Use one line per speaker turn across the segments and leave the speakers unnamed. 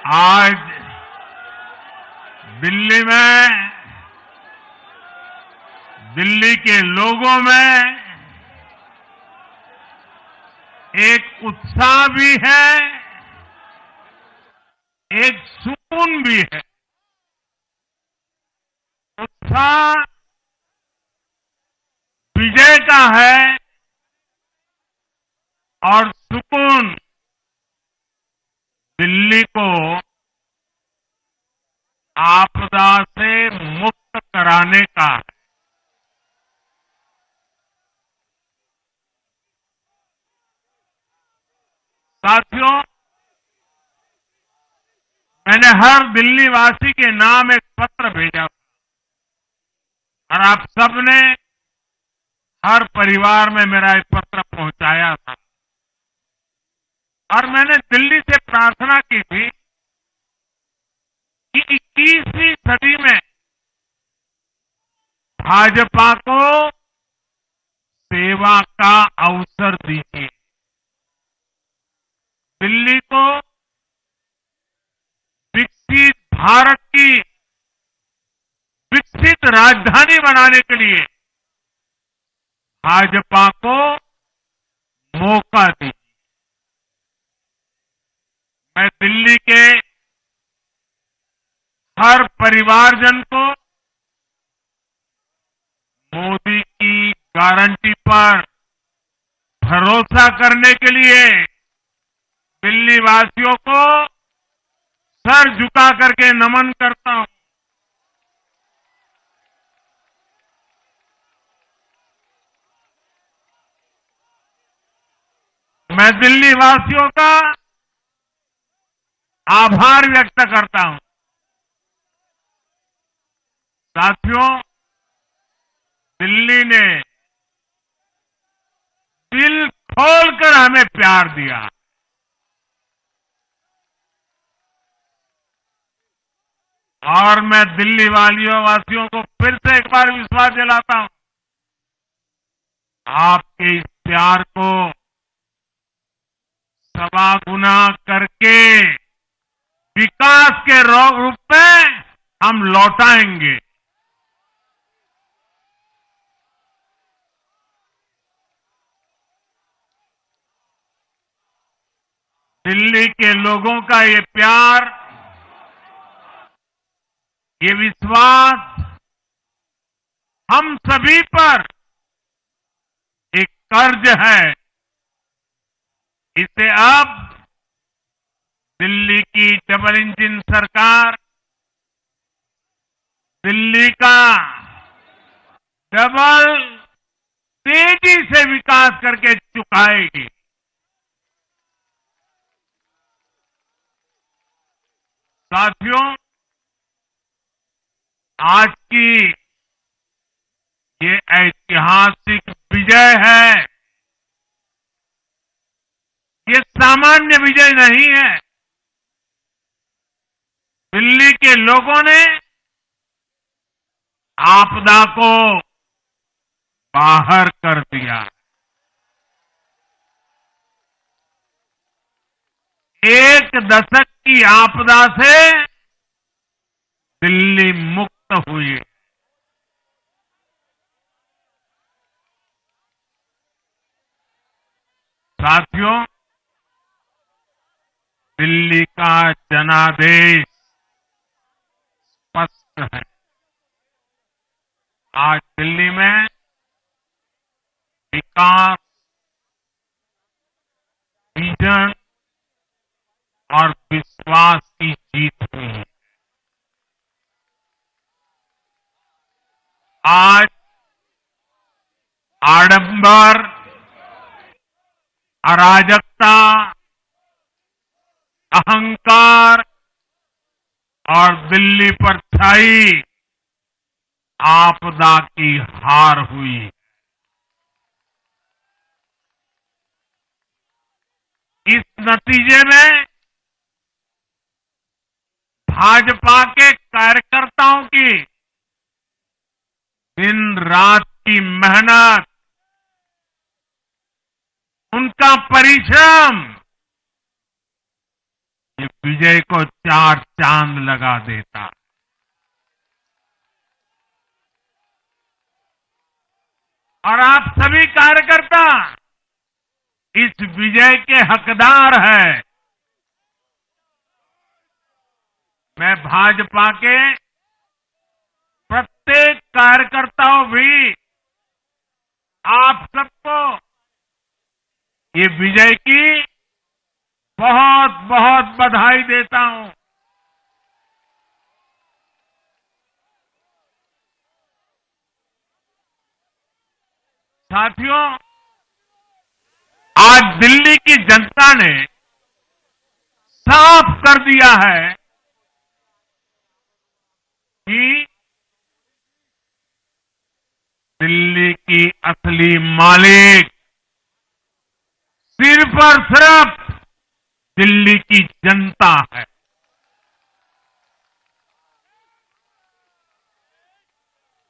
आज दिल्ली में, दिल्ली के लोगों में एक उत्साह भी है, एक सुकून भी है। उत्साह विजय का है और सुकून दिल्ली को आपदा से मुक्त कराने का है। साथियों, मैंने हर दिल्ली वासी के नाम एक पत्र भेजा और आप सबने हर परिवार में मेरा एक पत्र पहुंचाया था और मैंने दिल्ली से प्रार्थना की थी कि 21वीं सदी में भाजपा को सेवा का अवसर दीजिए, दिल्ली को विकसित भारत की विकसित राजधानी बनाने के लिए भाजपा को मौका दीजिए। मैं दिल्ली के हर परिवारजन को मोदी की गारंटी पर भरोसा करने के लिए दिल्ली वासियों को सर झुका करके नमन करता हूं। मैं दिल्ली वासियों का आभार व्यक्त करता हूं। साथियों, दिल्ली ने दिल खोलकर हमें प्यार दिया और मैं दिल्ली वासियों को फिर से एक बार विश्वास दिलाता हूं, आपके इस प्यार को सवा गुना करके विकास के रूप में हम लौटाएंगे। दिल्ली के लोगों का ये प्यार, ये विश्वास हम सभी पर एक कर्ज है। इसे अब दिल्ली की डबल इंजन सरकार, दिल्ली का डबल तेजी से विकास करके चुकाएगी। साथियों, आज की ये ऐतिहासिक विजय है, ये सामान्य विजय नहीं है। दिल्ली के लोगों ने आपदा को बाहर कर दिया। एक दशक की आपदा से दिल्ली मुक्त हुई। साथियों, दिल्ली का जनादेश स्पष्ट है। आज दिल्ली में विकास, विजन और विश्वास की जीत हुई है। आज आडंबर, अराजकता, अहंकार और दिल्ली पर छाई आपदा की हार हुई। इस नतीजे में भाजपा के कार्यकर्ताओं की दिन रात की मेहनत, उनका परिश्रम, ये विजय को 4 चांद लगा देता। और आप सभी कार्यकर्ता इस विजय के हकदार हैं। मैं भाजपा के प्रत्येक कार्यकर्ताओं भी आप सबको ये विजय की बहुत बहुत बधाई देता हूं। साथियों, आज दिल्ली की जनता ने साफ कर दिया है कि दिल्ली की असली मालिक सिर्फ और सिर्फ दिल्ली की जनता है।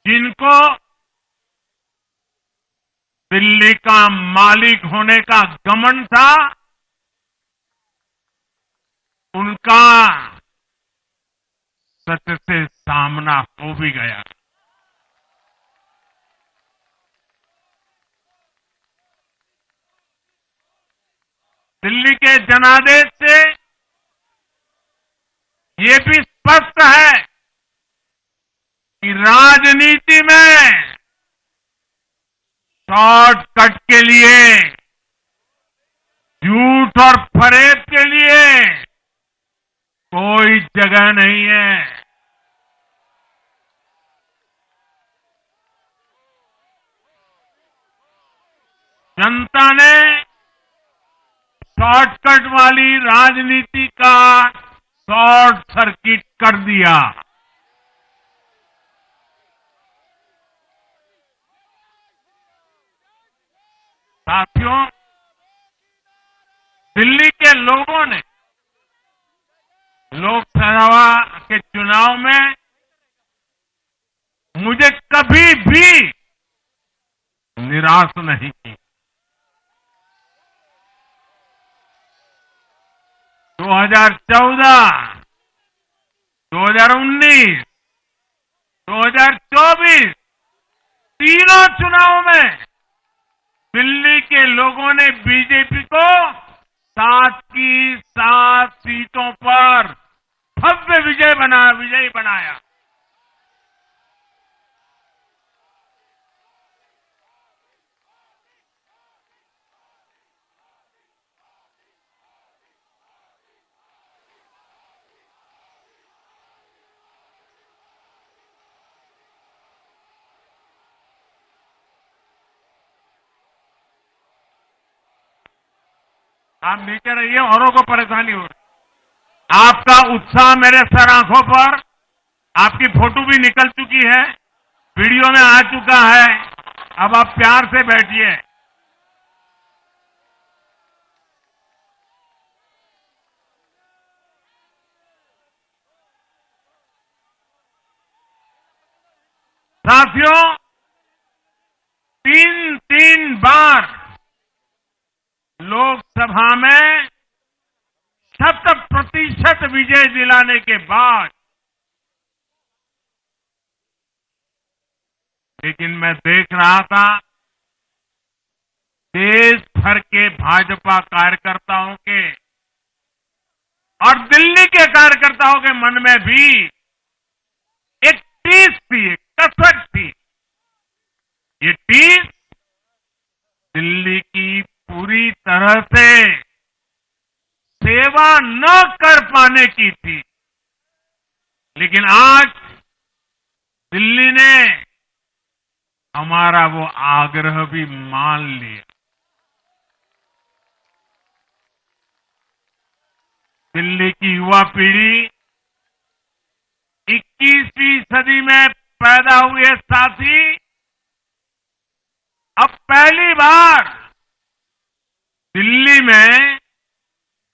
जिनको दिल्ली का मालिक होने का घमंड था, उनका सच से सामना हो भी गया। दिल्ली के जनादेश से ये भी स्पष्ट है कि राजनीति में शॉर्टकट के लिए, झूठ और फरेब के लिए कोई जगह नहीं है। जनता ने शॉर्टकट वाली राजनीति का शॉर्ट सर्किट कर दिया। साथियों, दिल्ली के लोगों ने लोकसभा के चुनाव में मुझे कभी भी निराश नहीं की। 2014, 2019, 2024 तीनों चुनाव में दिल्ली के लोगों ने बीजेपी को 7 की 7 सीटों पर भव्य विजयी बनाया। आप नीचे रहिए, औरों को परेशानी हो रही। आपका उत्साह मेरे सर आंखों पर, आपकी फोटो भी निकल चुकी है, वीडियो में आ चुका है। अब आप प्यार से बैठिए। साथियों, 3 बार लोकसभा में 100% विजय दिलाने के बाद, लेकिन मैं देख रहा था देश भर के भाजपा कार्यकर्ताओं के और दिल्ली के कार्यकर्ताओं के मन में भी एक टीस थी, एक कसक थी। ये टीस दिल्ली की पूरी तरह से सेवा न कर पाने की थी। लेकिन आज दिल्ली ने हमारा वो आग्रह भी मान लिया। दिल्ली की युवा पीढ़ी 21वीं सदी में पैदा हुए साथी अब पहली बार दिल्ली में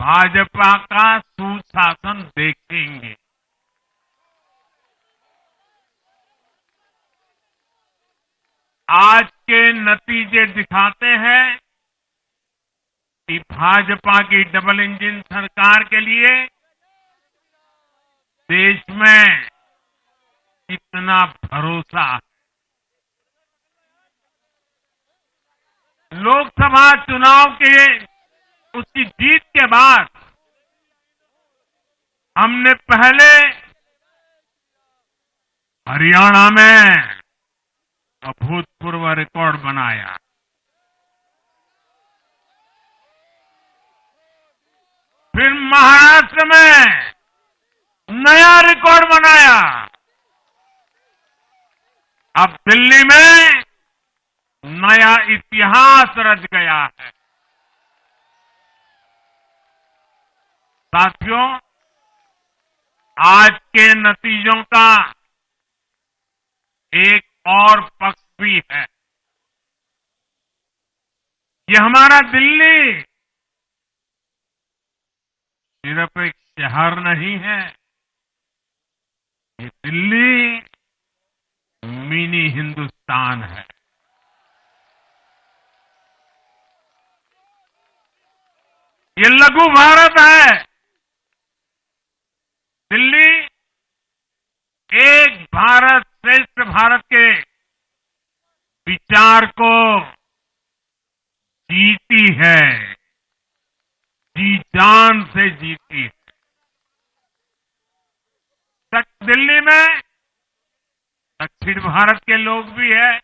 भाजपा का सुशासन देखेंगे। आज के नतीजे दिखाते हैं कि भाजपा की डबल इंजन सरकार के लिए देश में कितना भरोसा है। लोकसभा चुनाव के उसकी जीत के बाद हमने पहले हरियाणा में अभूतपूर्व रिकॉर्ड बनाया, फिर महाराष्ट्र में नया रिकॉर्ड बनाया, अब दिल्ली में नया इतिहास रच गया है। साथियों, आज के नतीजों का एक और पक्ष भी है। ये हमारा दिल्ली सिर्फ एक शहर नहीं है, ये दिल्ली मिनी हिंदुस्तान है। ये लघु भारत है। दिल्ली एक भारत श्रेष्ठ भारत के विचार को जीती है, जी जान से जीती है। दिल्ली में दक्षिण भारत के लोग भी हैं,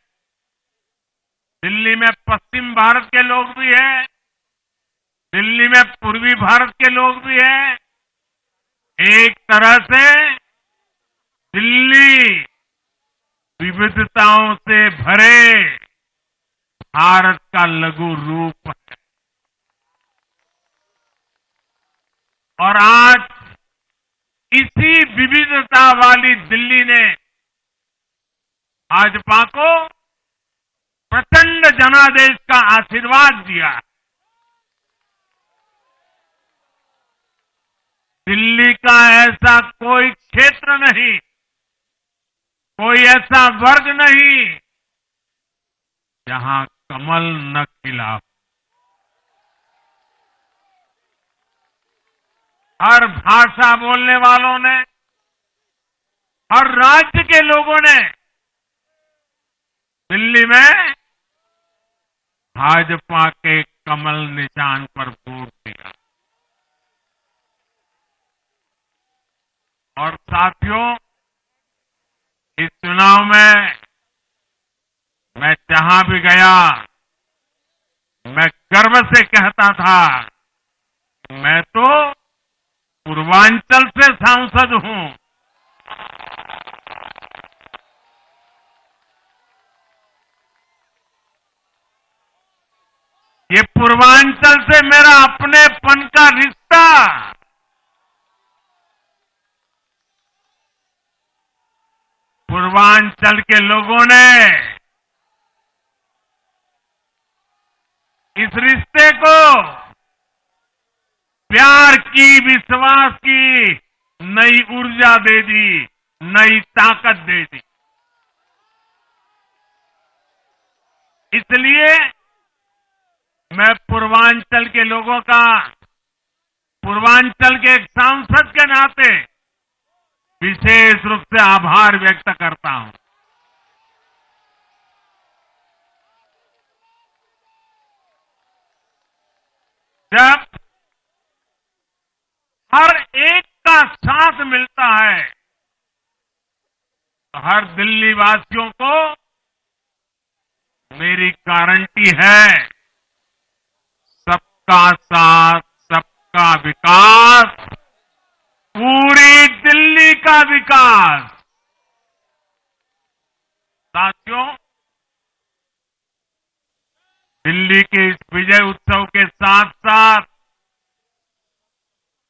दिल्ली में पश्चिम भारत के लोग भी हैं, दिल्ली में पूर्वी भारत के लोग भी हैं। एक तरह से दिल्ली विविधताओं से भरे भारत का लघु रूप है। और आज इसी विविधता वाली दिल्ली ने भाजपा को प्रचंड जनादेश का आशीर्वाद दिया। दिल्ली का ऐसा कोई क्षेत्र नहीं, कोई ऐसा वर्ग नहीं जहां कमल न खिला हो। हर भाषा बोलने वालों ने, हर राज्य के लोगों ने दिल्ली में भाजपा के कमल निशान पर वोट दिया। और साथियों, इस चुनाव में मैं जहां भी गया, मैं गर्व से कहता था, मैं तो पूर्वांचल से सांसद हूं। ये पूर्वांचल से मेरा अपनेपन का रिश्ता, पूर्वांचल के लोगों ने इस रिश्ते को प्यार की, विश्वास की नई ऊर्जा दे दी, नई ताकत दे दी। इसलिए मैं पूर्वांचल के लोगों का, पूर्वांचल के एक सांसद के नाते विशेष रूप से आभार व्यक्त करता हूं। जब हर एक का साथ मिलता है तो हर दिल्ली वासियों को मेरी गारंटी है, सबका साथ, सबका विकास, पूरी दिल्ली का विकास। साथियों, दिल्ली के इस विजय उत्सव के साथ साथ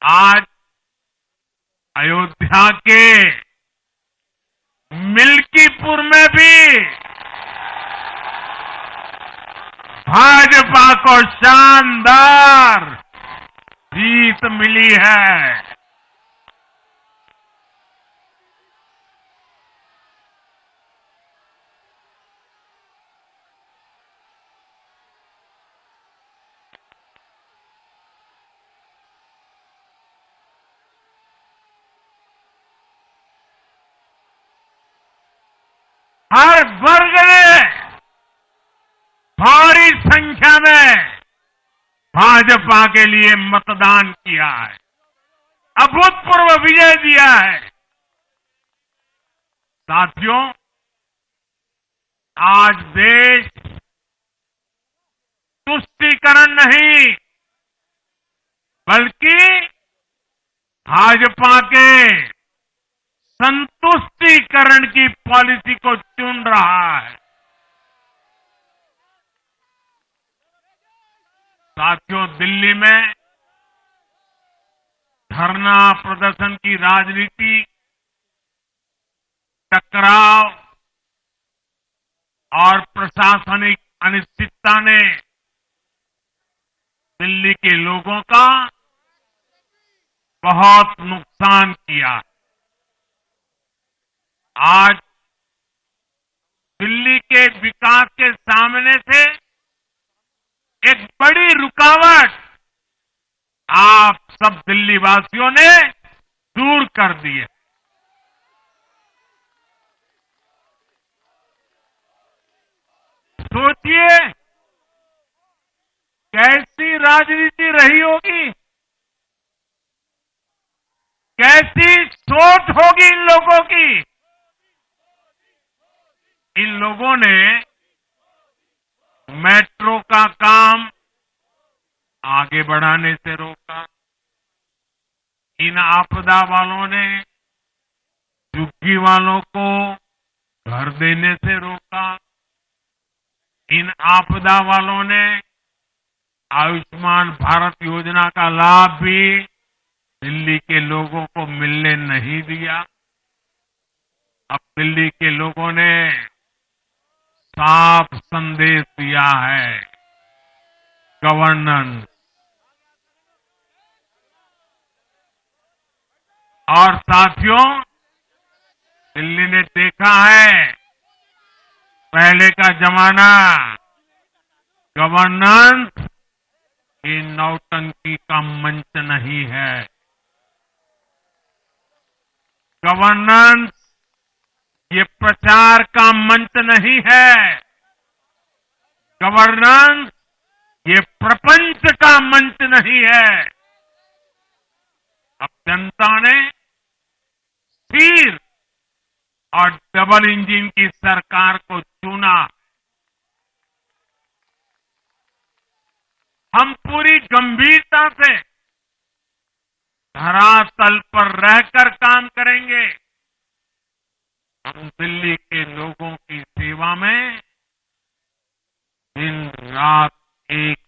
आज अयोध्या के मिल्कीपुर में भी भाजपा को शानदार जीत मिली है। हर वर्ग ने भारी संख्या में भाजपा के लिए मतदान किया है, अभूतपूर्व विजय दिया है। साथियों, आज देश तुष्टीकरण नहीं बल्कि भाजपा के संतुष्टीकरण की पॉलिसी को चुन रहा है। साथियों, दिल्ली में धरना प्रदर्शन की राजनीति, टकराव और प्रशासनिक अनिश्चितता ने दिल्ली के लोगों का बहुत नुकसान किया। आज दिल्ली के विकास के सामने से एक बड़ी रुकावट आप सब दिल्ली वासियों ने दूर कर दी है। सोचिए कैसी राजनीति रही होगी, कैसी सोच होगी इन लोगों की। इन लोगों ने मेट्रो का काम आगे बढ़ाने से रोका। इन आपदा वालों ने झुग्गी वालों को घर देने से रोका। इन आपदा वालों ने आयुष्मान भारत योजना का लाभ भी दिल्ली के लोगों को मिलने नहीं दिया। अब दिल्ली के लोगों ने साफ संदेश दिया है, गवर्नेंस। और साथियों, दिल्ली ने देखा है पहले का जमाना, गवर्नेंस ये नौटंकी का मंच नहीं है। गवर्नेंस ये प्रचार का मंच नहीं है। गवर्नेंस ये प्रपंच का मंच नहीं है। अब जनता ने स्थिर और डबल इंजन की सरकार को चुना। हम पूरी गंभीरता से धरातल पर रहकर काम करेंगे। हम दिल्ली के लोगों की सेवा में दिन रात एक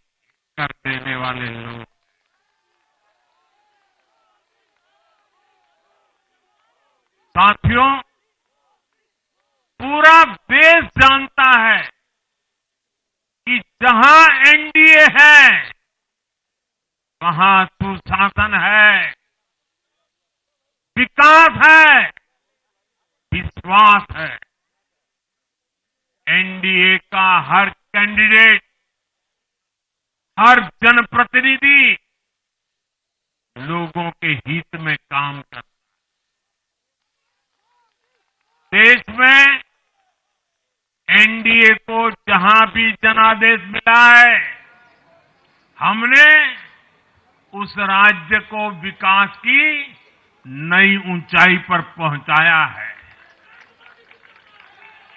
कर देने वाले लोग। साथियों, पूरा देश जानता है कि जहां एनडीए है वहां सुशासन है, विकास है, विश्वास है। एनडीए का हर कैंडिडेट, हर जनप्रतिनिधि लोगों के हित में काम करता है। देश में एनडीए को जहां भी जनादेश मिला है, हमने उस राज्य को विकास की नई ऊंचाई पर पहुंचाया है।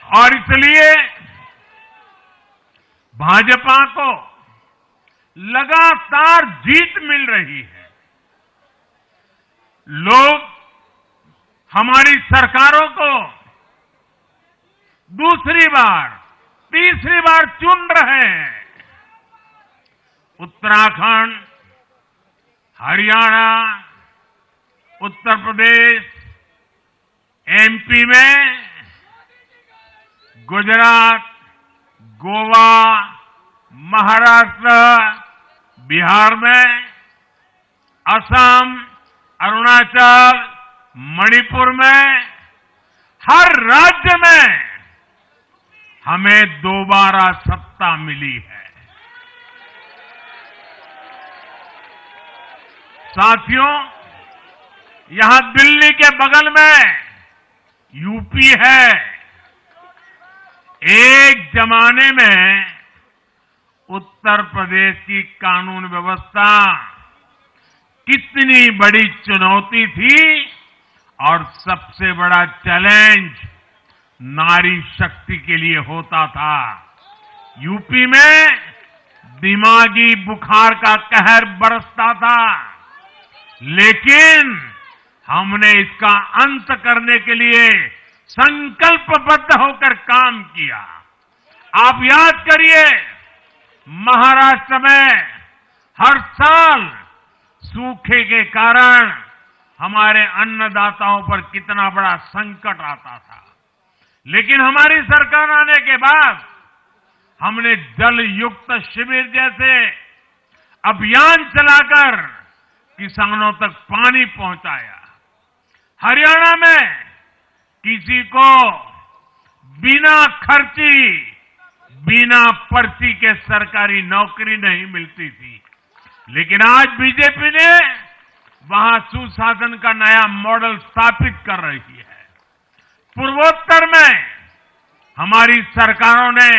और इसलिए भाजपा को लगातार जीत मिल रही है। लोग हमारी सरकारों को दूसरी बार, तीसरी बार चुन रहे हैं। उत्तराखंड, हरियाणा, उत्तर प्रदेश, एमपी में, गुजरात, गोवा, महाराष्ट्र, बिहार में, असम, अरुणाचल, मणिपुर में, हर राज्य में हमें दोबारा सत्ता मिली है। साथियों, यहां दिल्ली के बगल में यूपी है, एक जमाने में उत्तर प्रदेश की कानून व्यवस्था कितनी बड़ी चुनौती थी और सबसे बड़ा चैलेंज नारी शक्ति के लिए होता था। यूपी में दिमागी बुखार का कहर बरसता था, लेकिन हमने इसका अंत करने के लिए संकल्पबद्ध होकर काम किया। आप याद करिए, महाराष्ट्र में हर साल सूखे के कारण हमारे अन्नदाताओं पर कितना बड़ा संकट आता था, लेकिन हमारी सरकार आने के बाद हमने जल युक्त शिविर जैसे अभियान चलाकर किसानों तक पानी पहुंचाया। हरियाणा में किसी को बिना खर्ची, बिना पर्ची के सरकारी नौकरी नहीं मिलती थी, लेकिन आज बीजेपी ने वहां सुशासन का नया मॉडल स्थापित कर रही है। पूर्वोत्तर में हमारी सरकारों ने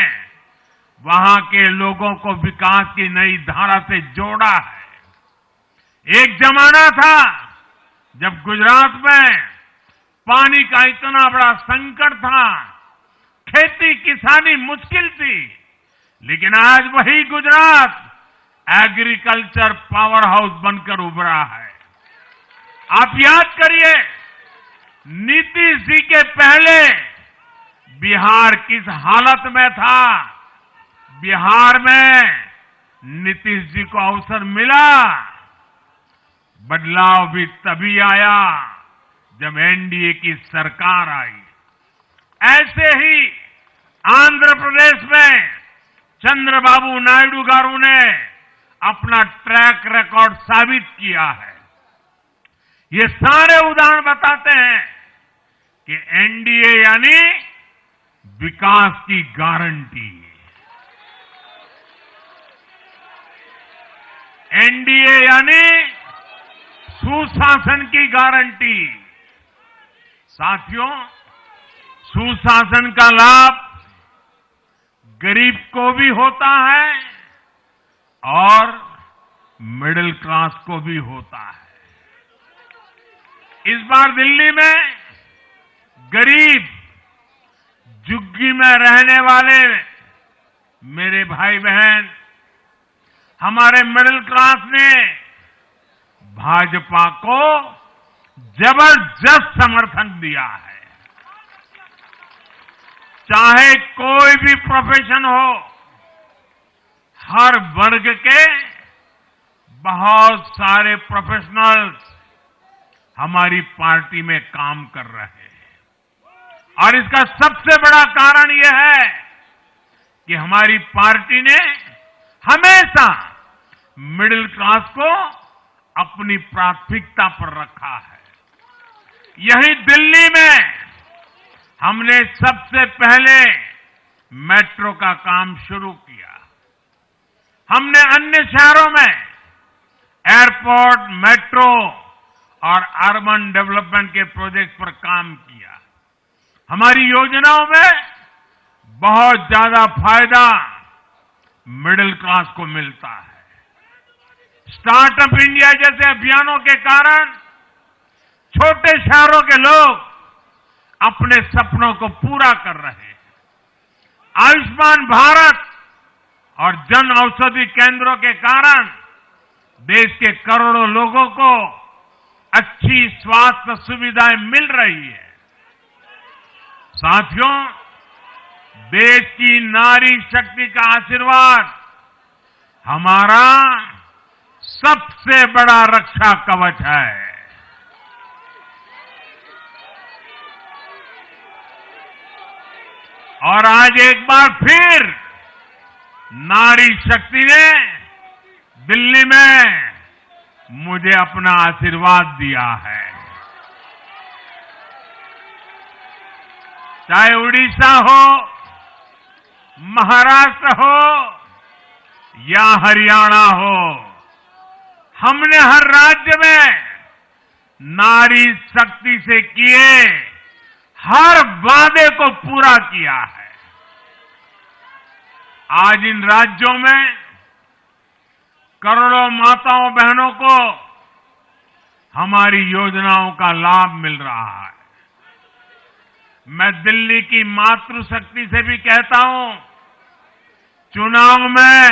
वहां के लोगों को विकास की नई धारा से जोड़ा है। एक जमाना था जब गुजरात में पानी का इतना बड़ा संकट था, खेती किसानी मुश्किल थी, लेकिन आज वही गुजरात एग्रीकल्चर पावर हाउस बनकर उभरा है। आप याद करिए, नीतीश जी के पहले बिहार किस हालत में था। बिहार में नीतीश जी को अवसर मिला, बदलाव भी तभी आया जब एनडीए की सरकार आई। ऐसे ही आंध्र प्रदेश में चंद्रबाबू नायडू गारू ने अपना ट्रैक रिकॉर्ड साबित किया है। ये सारे उदाहरण बताते हैं कि एनडीए यानी विकास की गारंटी। एनडीए यानी सुशासन की गारंटी। साथियों, सुशासन का लाभ गरीब को भी होता है और मिडिल क्लास को भी होता है। इस बार दिल्ली में गरीब, झुग्गी में रहने वाले मेरे भाई बहन, हमारे मिडिल क्लास ने भाजपा को जबरदस्त समर्थन दिया है। चाहे कोई भी प्रोफेशन हो, हर वर्ग के बहुत सारे प्रोफेशनल्स हमारी पार्टी में काम कर रहे हैं। और इसका सबसे बड़ा कारण यह है कि हमारी पार्टी ने हमेशा मिडिल क्लास को अपनी प्राथमिकता पर रखा है। यही दिल्ली में हमने सबसे पहले मेट्रो का काम शुरू किया। हमने अन्य शहरों में एयरपोर्ट, मेट्रो और अर्बन डेवलपमेंट के प्रोजेक्ट पर काम किया। हमारी योजनाओं में बहुत ज्यादा फायदा मिडिल क्लास को मिलता है। स्टार्टअप इंडिया जैसे अभियानों के कारण छोटे शहरों के लोग अपने सपनों को पूरा कर रहे हैं। आयुष्मान भारत और जन औषधि केंद्रों के कारण देश के करोड़ों लोगों को अच्छी स्वास्थ्य सुविधाएं मिल रही है। साथियों, देश की नारी शक्ति का आशीर्वाद हमारा सबसे बड़ा रक्षा कवच है। और आज एक बार फिर नारी शक्ति ने दिल्ली में मुझे अपना आशीर्वाद दिया है। चाहे उड़ीसा हो, महाराष्ट्र हो या हरियाणा हो, हमने हर राज्य में नारी शक्ति से किए हर वादे को पूरा किया है। आज इन राज्यों में करोड़ों माताओं बहनों को हमारी योजनाओं का लाभ मिल रहा है। मैं दिल्ली की मातृशक्ति से भी कहता हूं, चुनाव में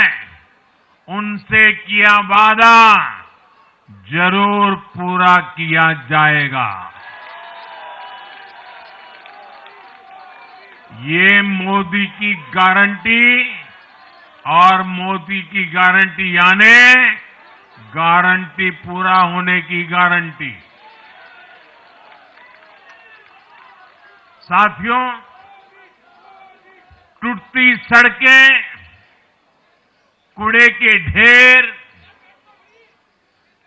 उनसे किया वादा जरूर पूरा किया जाएगा। ये मोदी की गारंटी और मोदी की गारंटी यानी गारंटी पूरा होने की गारंटी। साथियों, टूटती सड़कें, कूड़े के ढेर,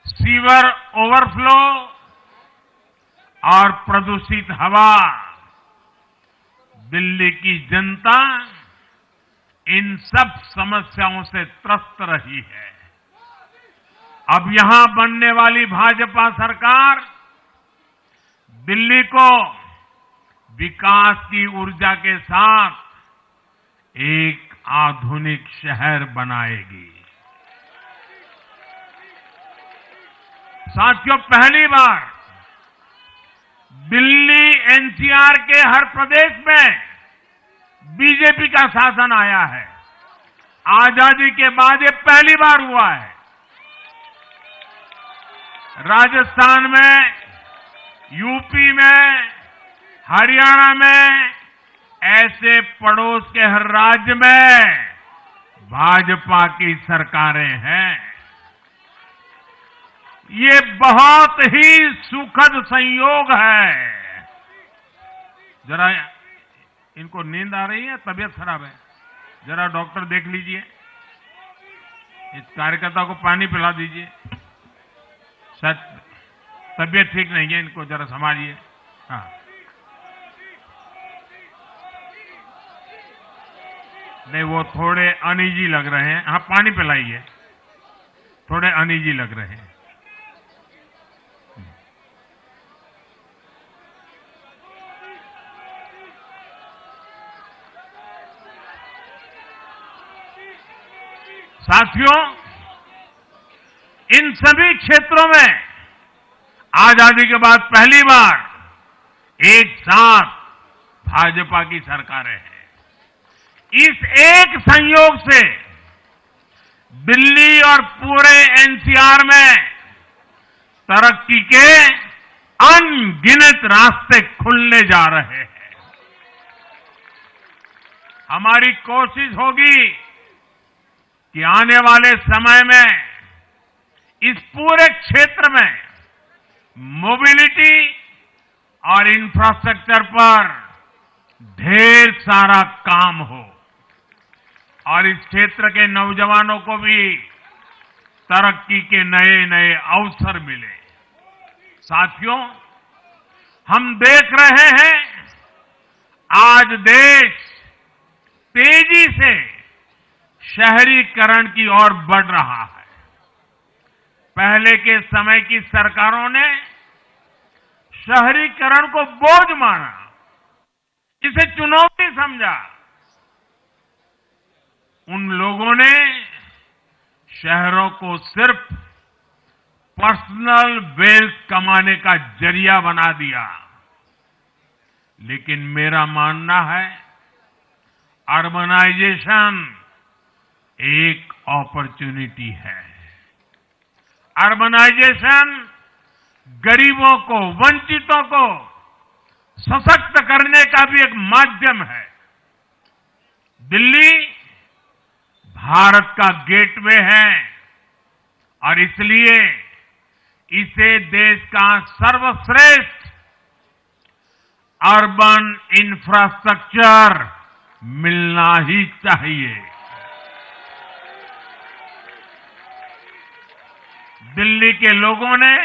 सीवर ओवरफ्लो और प्रदूषित हवा, दिल्ली की जनता इन सब समस्याओं से त्रस्त रही है। अब यहां बनने वाली भाजपा सरकार दिल्ली को विकास की ऊर्जा के साथ एक आधुनिक शहर बनाएगी। साथियों, पहली बार दिल्ली एनसीआर के हर प्रदेश में बीजेपी का शासन आया है। आजादी के बाद ये पहली बार हुआ है। राजस्थान में, यूपी में, हरियाणा में, ऐसे पड़ोस के हर राज्य में भाजपा की सरकारें हैं। ये बहुत ही सुखद संयोग है। जरा इनको नींद आ रही है, तबीयत खराब है, जरा डॉक्टर देख लीजिए। इस कार्यकर्ता को पानी पिला दीजिए, शायद तबीयत ठीक नहीं है, इनको जरा संभालिए। हाँ, नहीं, वो थोड़े अनईजी लग रहे हैं। हाँ, पानी पिलाइए, थोड़े अनईजी लग रहे हैं। साथियों, इन सभी क्षेत्रों में आजादी के बाद पहली बार एक साथ भाजपा की सरकारें हैं। इस एक संयोग से दिल्ली और पूरे एनसीआर में तरक्की के अनगिनत रास्ते खुलने जा रहे हैं। हमारी कोशिश होगी कि आने वाले समय में इस पूरे क्षेत्र में मोबिलिटी और इंफ्रास्ट्रक्चर पर ढेर सारा काम हो और इस क्षेत्र के नौजवानों को भी तरक्की के नए नए अवसर मिले। साथियों, हम देख रहे हैं आज देश तेजी से शहरीकरण की ओर बढ़ रहा है। पहले के समय की सरकारों ने शहरीकरण को बोझ माना, इसे चुनौती समझा। उन लोगों ने शहरों को सिर्फ पर्सनल वेल्थ कमाने का जरिया बना दिया। लेकिन मेरा मानना है, अर्बनाइजेशन एक अपॉर्चुनिटी है। अर्बनाइजेशन गरीबों को, वंचितों को सशक्त करने का भी एक माध्यम है। दिल्ली भारत का गेटवे है और इसलिए इसे देश का सर्वश्रेष्ठ अर्बन इंफ्रास्ट्रक्चर मिलना ही चाहिए। दिल्ली के लोगों ने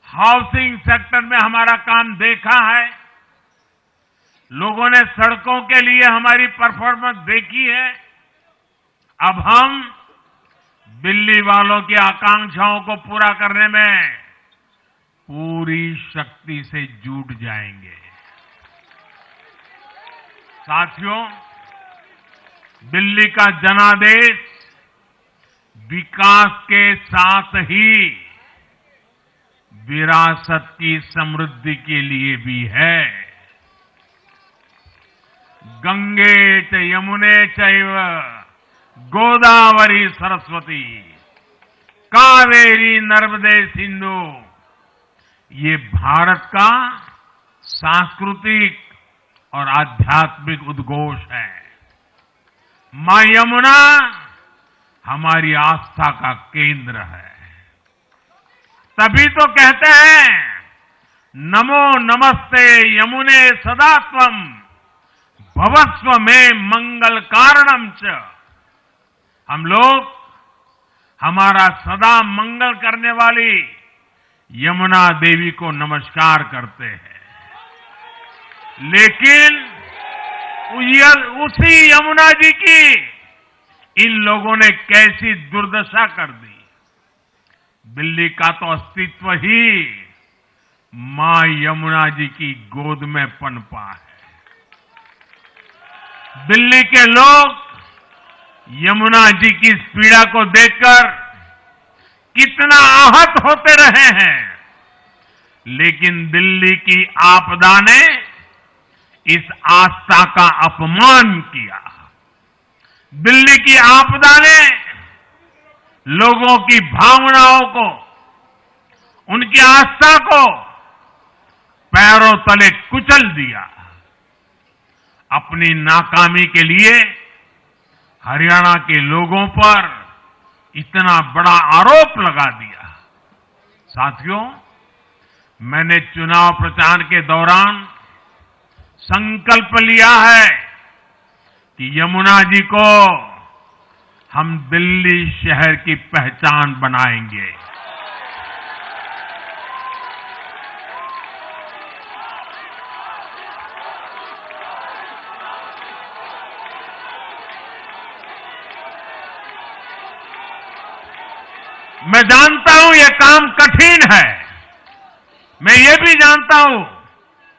हाउसिंग सेक्टर में हमारा काम देखा है। लोगों ने सड़कों के लिए हमारी परफॉर्मेंस देखी है। अब हम दिल्ली वालों की आकांक्षाओं को पूरा करने में पूरी शक्ति से जुट जाएंगे। साथियों, दिल्ली का जनादेश विकास के साथ ही विरासत की समृद्धि के लिए भी है। गंगे च यमुने चैव गोदावरी सरस्वती कावेरी नर्मदे सिंधु, ये भारत का सांस्कृतिक और आध्यात्मिक उद्घोष है। मां यमुना हमारी आस्था का केंद्र है। तभी तो कहते हैं नमो नमस्ते यमुने सदा त्वम भवस्व में मंगल कारणम च। हम लोग हमारा सदा मंगल करने वाली यमुना देवी को नमस्कार करते हैं। लेकिन उसी यमुना जी की इन लोगों ने कैसी दुर्दशा कर दी। दिल्ली का तो अस्तित्व ही मां यमुना जी की गोद में पनपा है। दिल्ली के लोग यमुना जी की इस पीड़ा को देखकर कितना आहत होते रहे हैं, लेकिन दिल्ली की आपदा ने इस आस्था का अपमान किया। दिल्ली की आपदा ने लोगों की भावनाओं को, उनकी आस्था को पैरों तले कुचल दिया। अपनी नाकामी के लिए हरियाणा के लोगों पर इतना बड़ा आरोप लगा दिया। साथियों, मैंने चुनाव प्रचार के दौरान संकल्प लिया है कि यमुना जी को हम दिल्ली शहर की पहचान बनाएंगे। मैं जानता हूं ये काम कठिन है। मैं ये भी जानता हूं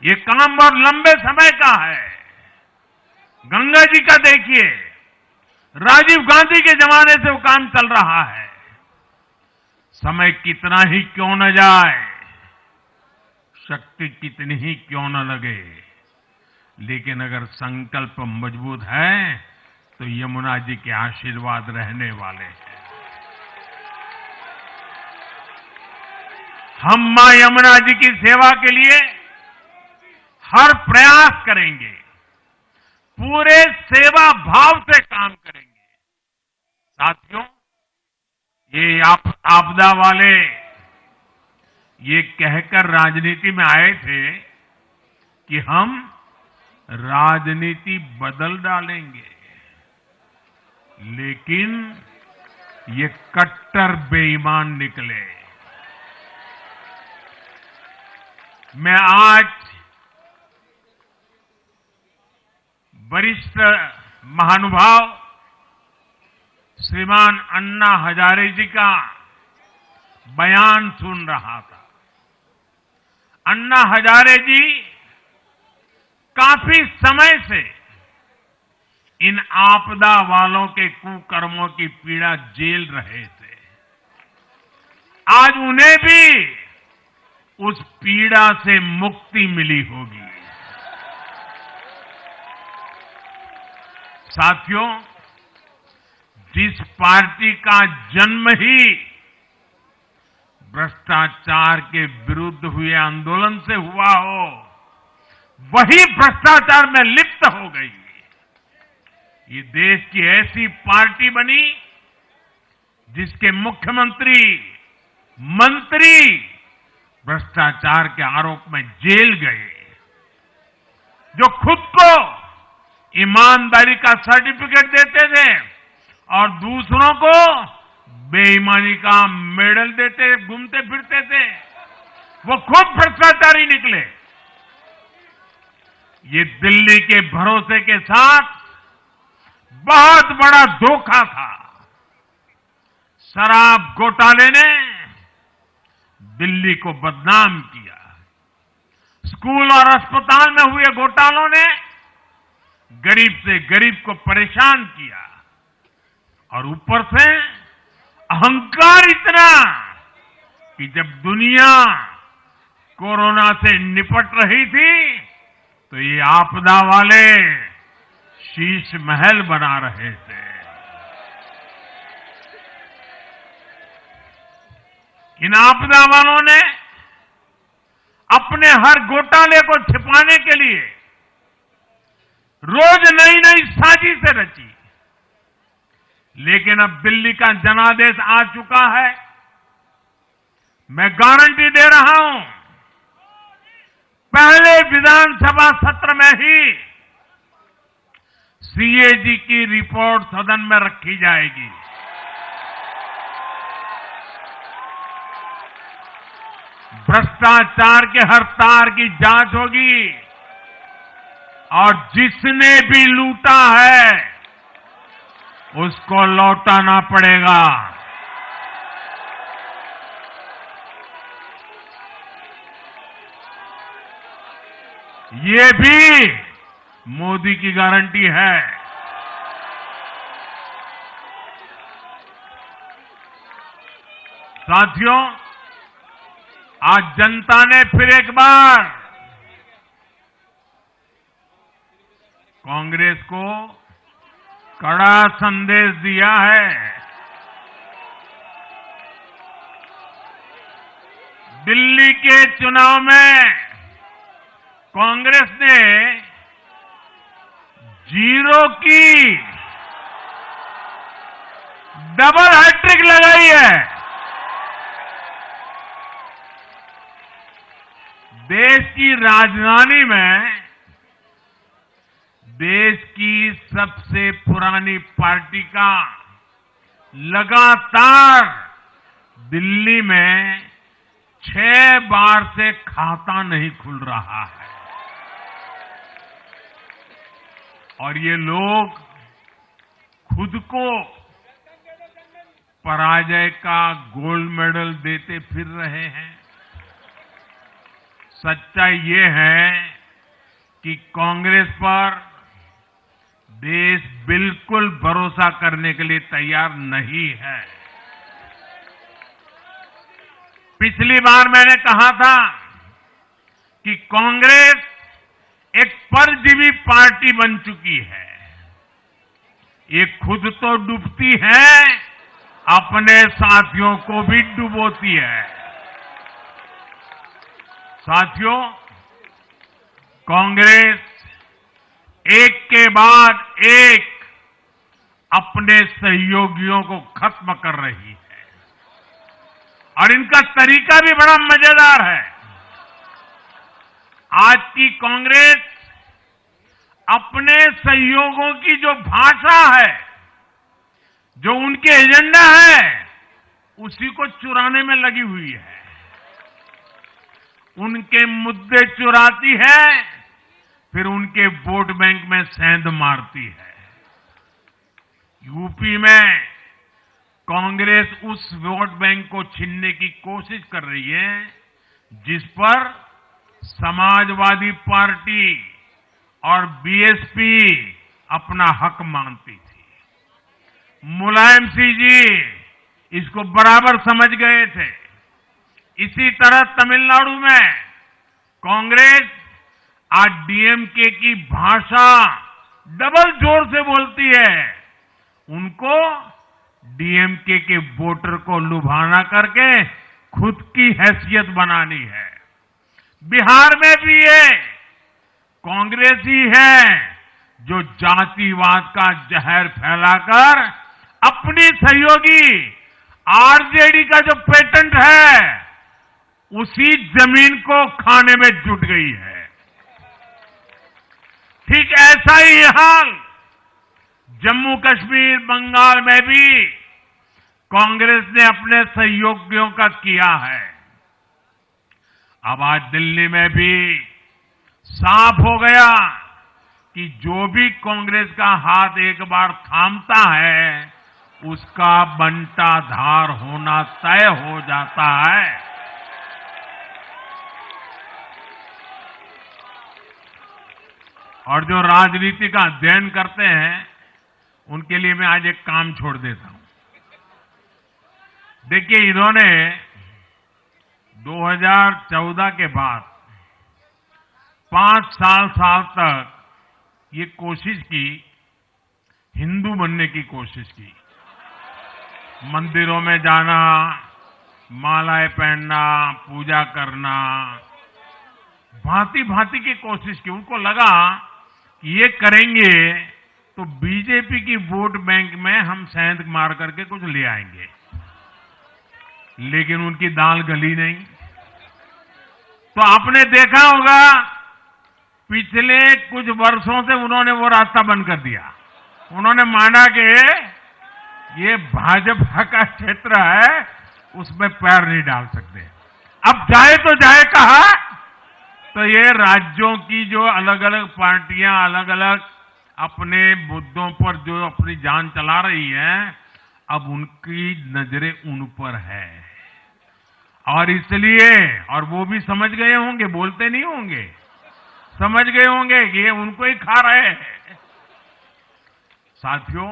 ये काम बहुत लंबे समय का है। गंगा जी का देखिए, राजीव गांधी के जमाने से वो काम चल रहा है। समय कितना ही क्यों न जाए, शक्ति कितनी ही क्यों न लगे, लेकिन अगर संकल्प मजबूत है तो यमुना जी के आशीर्वाद रहने वाले हैं। हम मां यमुना जी की सेवा के लिए हर प्रयास करेंगे, पूरे सेवा भाव से काम करेंगे। साथियों, ये आपदा वाले ये कहकर राजनीति में आए थे कि हम राजनीति बदल डालेंगे, लेकिन ये कट्टर बेईमान निकले। मैं आज वरिष्ठ महानुभाव श्रीमान अन्ना हजारे जी का बयान सुन रहा था। अन्ना हजारे जी काफी समय से इन आपदा वालों के कुकर्मों की पीड़ा झेल रहे थे। आज उन्हें भी उस पीड़ा से मुक्ति मिली होगी। साथियों, जिस पार्टी का जन्म ही भ्रष्टाचार के विरुद्ध हुए आंदोलन से हुआ हो, वही भ्रष्टाचार में लिप्त हो गई। ये देश की ऐसी पार्टी बनी जिसके मुख्यमंत्री, मंत्री भ्रष्टाचार के आरोप में जेल गए, जो खुद को ईमानदारी का सर्टिफिकेट देते थे और दूसरों को बेईमानी का मेडल देते घूमते फिरते थे, वो खुद भ्रष्टाचारी निकले। ये दिल्ली के भरोसे के साथ बहुत बड़ा धोखा था। शराब घोटाले ने दिल्ली को बदनाम किया। स्कूल और अस्पताल में हुए घोटालों ने गरीब से गरीब को परेशान किया और ऊपर से अहंकार इतना कि जब दुनिया कोरोना से निपट रही थी तो ये आपदा वाले शीश महल बना रहे थे। इन आपदा वालों ने अपने हर घोटाले को छिपाने के लिए रोज नई नई साजिशें रची, लेकिन अब दिल्ली का जनादेश आ चुका है। मैं गारंटी दे रहा हूं, पहले विधानसभा सत्र में ही सीएजी की रिपोर्ट सदन में रखी जाएगी। भ्रष्टाचार के हर तार की जांच होगी और जिसने भी लूटा है उसको लौटाना पड़ेगा। ये भी मोदी की गारंटी है। साथियों, आज जनता ने फिर एक बार कांग्रेस को कड़ा संदेश दिया है। दिल्ली के चुनाव में कांग्रेस ने 0 की डबल हैट्रिक लगाई है। देश की राजधानी में देश की सबसे पुरानी पार्टी का लगातार दिल्ली में 6 बार से खाता नहीं खुल रहा है और ये लोग खुद को पराजय का गोल्ड मेडल देते फिर रहे हैं। सच्चाई ये है कि कांग्रेस पर देश बिल्कुल भरोसा करने के लिए तैयार नहीं है। पिछली बार मैंने कहा था कि कांग्रेस एक परजीवी पार्टी बन चुकी है। ये खुद तो डूबती है, अपने साथियों को भी डुबोती है। साथियों, कांग्रेस एक के बाद एक अपने सहयोगियों को खत्म कर रही है और इनका तरीका भी बड़ा मजेदार है। आज की कांग्रेस अपने सहयोगियों की जो भाषा है, जो उनके एजेंडा है, उसी को चुराने में लगी हुई है। उनके मुद्दे चुराती है, फिर उनके वोट बैंक में सेंध मारती है। यूपी में कांग्रेस उस वोट बैंक को छीनने की कोशिश कर रही है जिस पर समाजवादी पार्टी और बीएसपी अपना हक मानती थी। मुलायम सिंह जी इसको बराबर समझ गए थे। इसी तरह तमिलनाडु में कांग्रेस आज डीएमके की भाषा डबल जोर से बोलती है। उनको डीएमके के वोटर को लुभाना करके खुद की हैसियत बनानी है। बिहार में भी ये कांग्रेस ही है जो जातिवाद का जहर फैलाकर अपनी सहयोगी आरजेडी का जो पेटेंट है उसी जमीन को खाने में जुट गई है। ठीक ऐसा ही हाल जम्मू कश्मीर, बंगाल में भी कांग्रेस ने अपने सहयोगियों का किया है। अब आज दिल्ली में भी साफ हो गया कि जो भी कांग्रेस का हाथ एक बार थामता है उसका बंटाधार होना तय हो जाता है। और जो राजनीति का अध्ययन करते हैं उनके लिए मैं आज एक काम छोड़ देता हूं। देखिए, इन्होंने 2014 के बाद 5 साल तक ये कोशिश की, हिंदू बनने की कोशिश की। मंदिरों में जाना, मालाएं पहनना, पूजा करना, भांति भांति की कोशिश की। उनको लगा कि ये करेंगे तो बीजेपी की वोट बैंक में हम सेंध मार करके कुछ ले आएंगे, लेकिन उनकी दाल गली नहीं। तो आपने देखा होगा पिछले कुछ वर्षों से उन्होंने वो रास्ता बंद कर दिया। उन्होंने माना कि ये भाजपा का क्षेत्र है, उसमें पैर नहीं डाल सकते। अब जाए तो जाए कहा, तो ये राज्यों की जो अलग अलग पार्टियां अलग अलग अपने मुद्दों पर जो अपनी जान चला रही हैं, अब उनकी नजरें उन पर है। और इसलिए, और वो भी समझ गए होंगे, बोलते नहीं होंगे, समझ गए होंगे कि ये उनको ही खा रहे हैं। साथियों,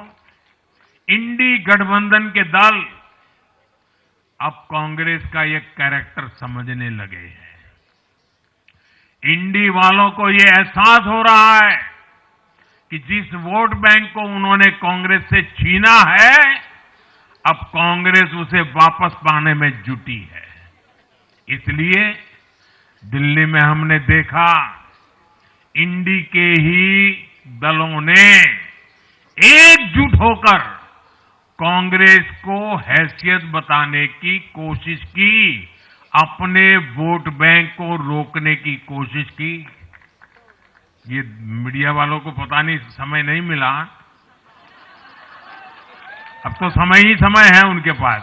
इंडी गठबंधन के दल अब कांग्रेस का ये कैरेक्टर समझने लगे हैं। इंडी वालों को ये एहसास हो रहा है कि जिस वोट बैंक को उन्होंने कांग्रेस से छीना है, अब कांग्रेस उसे वापस पाने में जुटी है। इसलिए दिल्ली में हमने देखा, इंडी के ही दलों ने एकजुट होकर कांग्रेस को हैसियत बताने की कोशिश की, अपने वोट बैंक को रोकने की कोशिश की। ये मीडिया वालों को पता नहीं समय नहीं मिला, अब तो समय ही समय है उनके पास।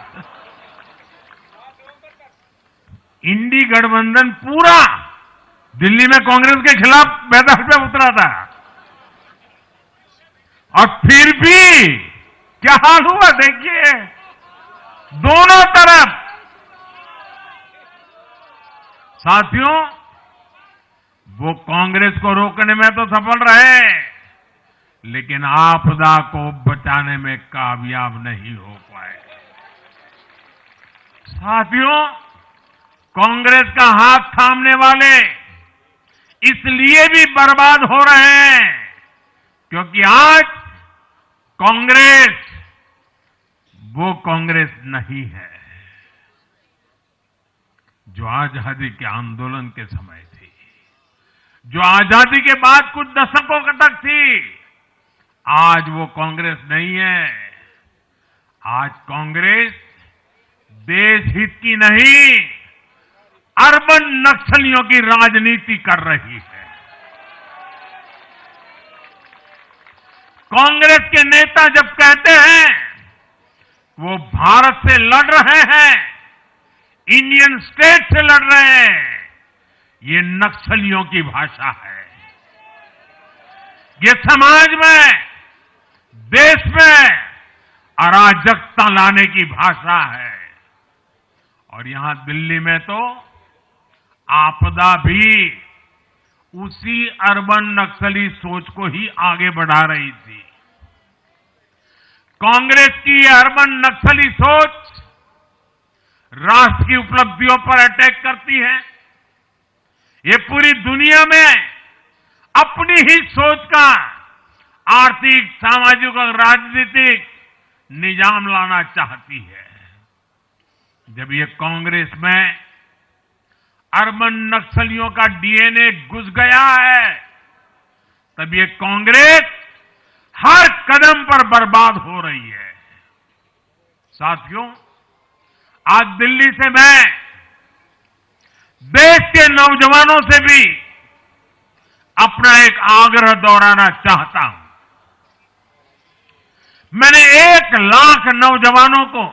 इंडी गठबंधन पूरा दिल्ली में कांग्रेस के खिलाफ मैदान पे उतरा था, और फिर भी क्या हाल हुआ देखिए, दोनों तरफ। साथियों, वो कांग्रेस को रोकने में तो सफल रहे, लेकिन आपदा को बचाने में कामयाब नहीं हो पाए। साथियों, कांग्रेस का हाथ थामने वाले इसलिए भी बर्बाद हो रहे हैं क्योंकि आज कांग्रेस वो कांग्रेस नहीं है जो आजादी के आंदोलन के समय थी, जो आजादी के बाद कुछ दशकों तक थी। आज वो कांग्रेस नहीं है। आज कांग्रेस देश हित की नहीं, अर्बन नक्सलियों की राजनीति कर रही है। कांग्रेस के नेता जब कहते हैं वो भारत से लड़ रहे हैं, इंडियन स्टेट से लड़ रहे हैं, ये नक्सलियों की भाषा है। ये समाज में, देश में अराजकता लाने की भाषा है। और यहां दिल्ली में तो आपदा भी उसी अर्बन नक्सली सोच को ही आगे बढ़ा रही थी। कांग्रेस की ये अर्बन नक्सली सोच राष्ट्र की उपलब्धियों पर अटैक करती है। ये पूरी दुनिया में अपनी ही सोच का आर्थिक, सामाजिक और राजनीतिक निजाम लाना चाहती है। जब ये कांग्रेस में अर्बन नक्सलियों का डीएनए घुस गया है, तब ये कांग्रेस हर कदम पर बर्बाद हो रही है। साथियों, आज दिल्ली से मैं देश के नौजवानों से भी अपना एक आग्रह दोहराना चाहता हूं। मैंने 1 लाख नौजवानों को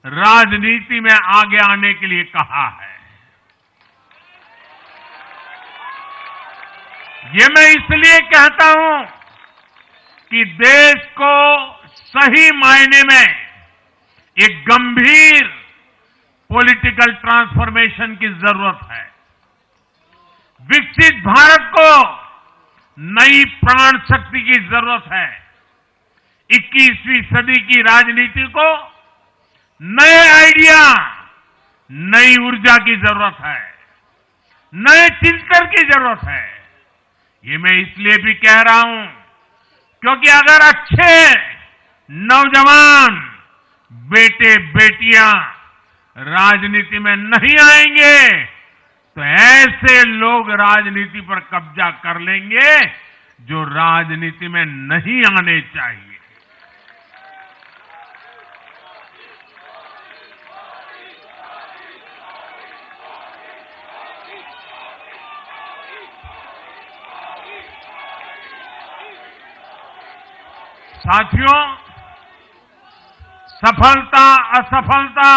राजनीति में आगे आने के लिए कहा है। ये मैं इसलिए कहता हूं कि देश को सही मायने में एक गंभीर पॉलिटिकल ट्रांसफॉर्मेशन की जरूरत है। विकसित भारत को नई प्राण शक्ति की जरूरत है। 21वीं सदी की राजनीति को नए आइडिया, नई ऊर्जा की जरूरत है, नए चिंतन की जरूरत है। ये मैं इसलिए भी कह रहा हूं क्योंकि अगर अच्छे नौजवान बेटे बेटियां राजनीति में नहीं आएंगे तो ऐसे लोग राजनीति पर कब्जा कर लेंगे जो राजनीति में नहीं आने चाहिए। साथियों, सफलता असफलता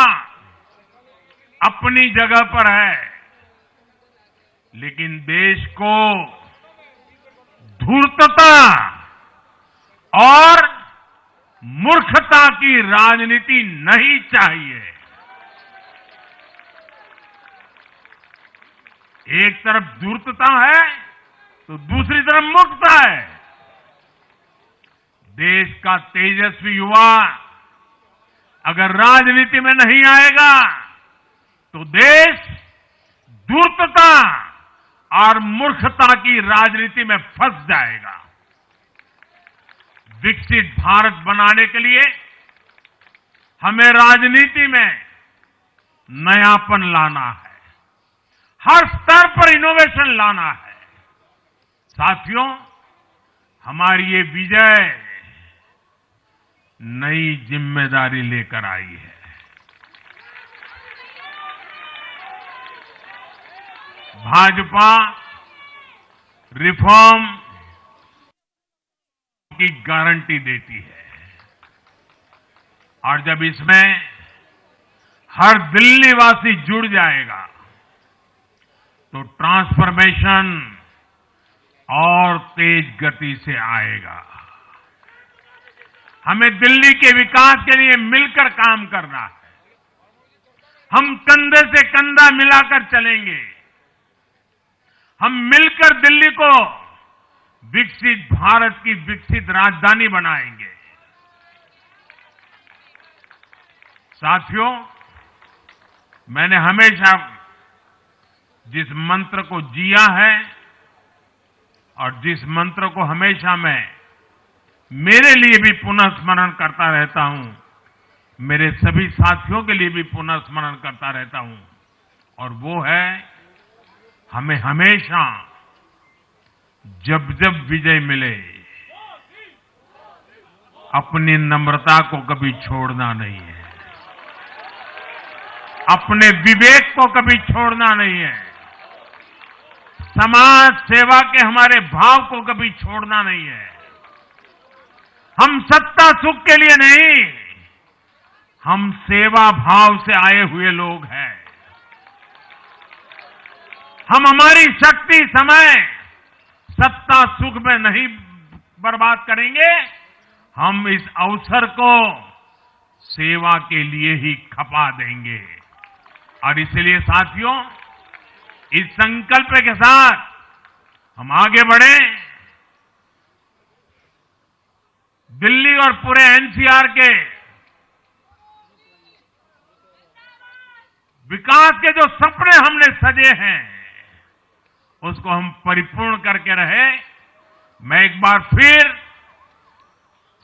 अपनी जगह पर है, लेकिन देश को धूर्तता और मूर्खता की राजनीति नहीं चाहिए। एक तरफ धूर्तता है तो दूसरी तरफ मूर्खता है। देश का तेजस्वी युवा अगर राजनीति में नहीं आएगा तो देश धूर्तता और मूर्खता की राजनीति में फंस जाएगा। विकसित भारत बनाने के लिए हमें राजनीति में नयापन लाना है, हर स्तर पर इनोवेशन लाना है। साथियों, हमारी ये विजय नई जिम्मेदारी लेकर आई है। भाजपा रिफॉर्म की गारंटी देती है और जब इसमें हर दिल्लीवासी जुड़ जाएगा तो ट्रांसफॉर्मेशन और तेज गति से आएगा। हमें दिल्ली के विकास के लिए मिलकर काम करना है। हम कंधे से कंधा मिलाकर चलेंगे। हम मिलकर दिल्ली को विकसित भारत की विकसित राजधानी बनाएंगे। साथियों, मैंने हमेशा जिस मंत्र को जिया है और जिस मंत्र को हमेशा मैं मेरे लिए भी पुनः स्मरण करता रहता हूं, मेरे सभी साथियों के लिए भी पुनः स्मरण करता रहता हूं, और वो है हमें हमेशा जब जब विजय मिले अपनी नम्रता को कभी छोड़ना नहीं है, अपने विवेक को कभी छोड़ना नहीं है, समाज सेवा के हमारे भाव को कभी छोड़ना नहीं है। हम सत्ता सुख के लिए नहीं, हम सेवा भाव से आए हुए लोग हैं। हम हमारी शक्ति समय सत्ता सुख में नहीं बर्बाद करेंगे, हम इस अवसर को सेवा के लिए ही खपा देंगे। और इसलिए साथियों, इस संकल्प के साथ हम आगे बढ़ें। दिल्ली और पूरे एनसीआर के विकास के जो सपने हमने सजे हैं उसको हम परिपूर्ण करके रहे। मैं एक बार फिर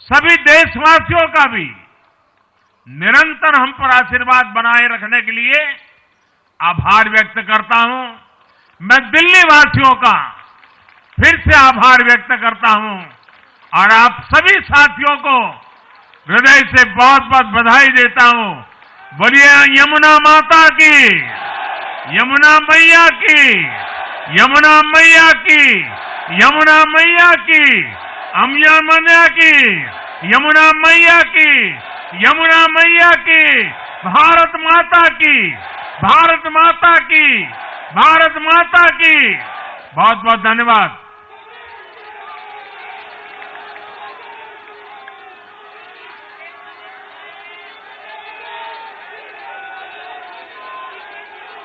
सभी देशवासियों का भी निरंतर हम पर आशीर्वाद बनाए रखने के लिए आभार व्यक्त करता हूं। मैं दिल्ली वासियों का फिर से आभार व्यक्त करता हूं और आप सभी साथियों को हृदय से बहुत बहुत बधाई देता हूं। बोलिए यमुना माता की, यमुना मैया की, यमुना मैया की, यमुना मैया की, अम्या मैया की, यमुना मैया की, यमुना मैया की, भारत माता की, भारत माता की, भारत माता की। बहुत बहुत धन्यवाद।